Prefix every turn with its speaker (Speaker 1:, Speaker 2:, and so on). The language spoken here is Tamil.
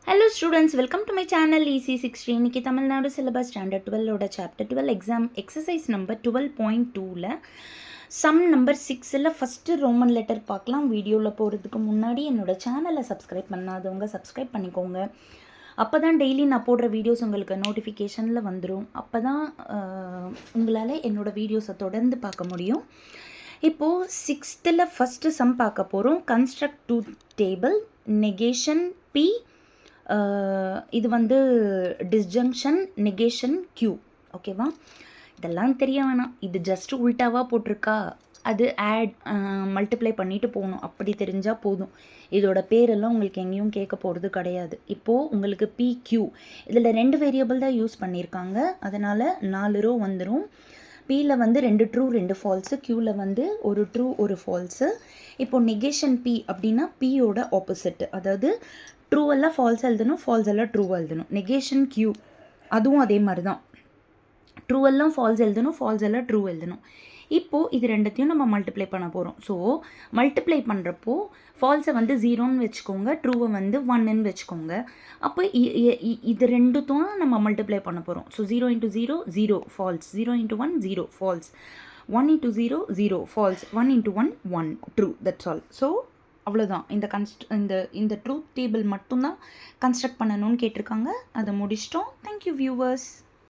Speaker 1: Hello students, welcome to my channel EC60. இன்னைக்கு தமிழ்நாடு சிலபஸ் ஸ்டாண்டர்ட் 12ஓட சாப்டர் 12 எக்ஸாம் எக்ஸசைஸ் நம்பர் 12.2ல சம் நம்பர் 6ல் ஃபஸ்ட்டு ரோமன் லெட்டர் பார்க்கலாம். வீடியோவில் போகிறதுக்கு முன்னாடி என்னோடய சேனலை சப்ஸ்கிரைப் பண்ணாதவங்க சப்ஸ்கிரைப் பண்ணிக்கோங்க. அப்போ தான் டெய்லி நான் போடுற வீடியோஸ் உங்களுக்கு நோட்டிஃபிகேஷனில் வந்துடும். அப்போ தான் உங்களால் என்னோடய வீடியோஸை தொடர்ந்து பார்க்க முடியும். இப்போது 6ல் ஃபஸ்ட்டு சம் பார்க்க போகிறோம். Construct truth table, negation P, இது வந்து டிஸ்ஜங்ஷன், நெகேஷன் Q. ஓகேவா? இதெல்லாம் தெரிய வேணாம். இது ஜஸ்ட்டு உல்ட்டாவாக போட்டிருக்கா, அது ஆட் மல்டிப்ளை பண்ணிட்டு போகணும், அப்படி தெரிஞ்சால் போதும். இதோட பேரெல்லாம் உங்களுக்கு எங்கேயும் கேட்க போகிறது கிடையாது. இப்போது உங்களுக்கு PQ இதில் 2 வேரியபிள் தான் யூஸ் பண்ணியிருக்காங்க, அதனால் 4 ரோ வந்துடும். பியில் வந்து 2 ட்ரூ 2 ஃபால்ஸு, க்யூவில் வந்து ஒரு ட்ரூ ஒரு ஃபால்ஸு. இப்போது நெகேஷன் P அப்படின்னா பியோட ஆப்போசிட், அதாவது ட்ரூ எல்லாம் ஃபால்ஸ் எழுதணும், ஃபால்ஸ் எல்லாம் ட்ரூ எழுதணும். நெகேஷன் Q அதுவும் அதே மாதிரி தான், ட்ரூ எல்லாம் ஃபால்ஸ் எழுதணும், ஃபால்ஸ் எல்லாம் ட்ரூ எழுதணும். இப்போது இது ரெண்டுத்தையும் நம்ம மல்டிப்ளை பண்ண போகிறோம். ஸோ மல்டிப்ளை பண்ணுறப்போ ஃபால்ஸை வந்து 0ன்னு வச்சுக்கோங்க, ட்ரூவை வந்து 1ன்னு வச்சுக்கோங்க. அப்போ இது ரெண்டுத்தும் நம்ம மல்டிப்ளை பண்ண போகிறோம். So 0 × 0 0 false, 0 × 1 0 false, 1 × 0 0 false, 1 × 1 1 true. That's all. So அவ்வளோதான். இந்த ட்ரூத் டேபிள் மட்டும்தான் கன்ஸ்ட்ரக்ட் பண்ணணும்னு கேட்டிருக்காங்க. அதை முடிச்சிட்டோம். Thank you viewers.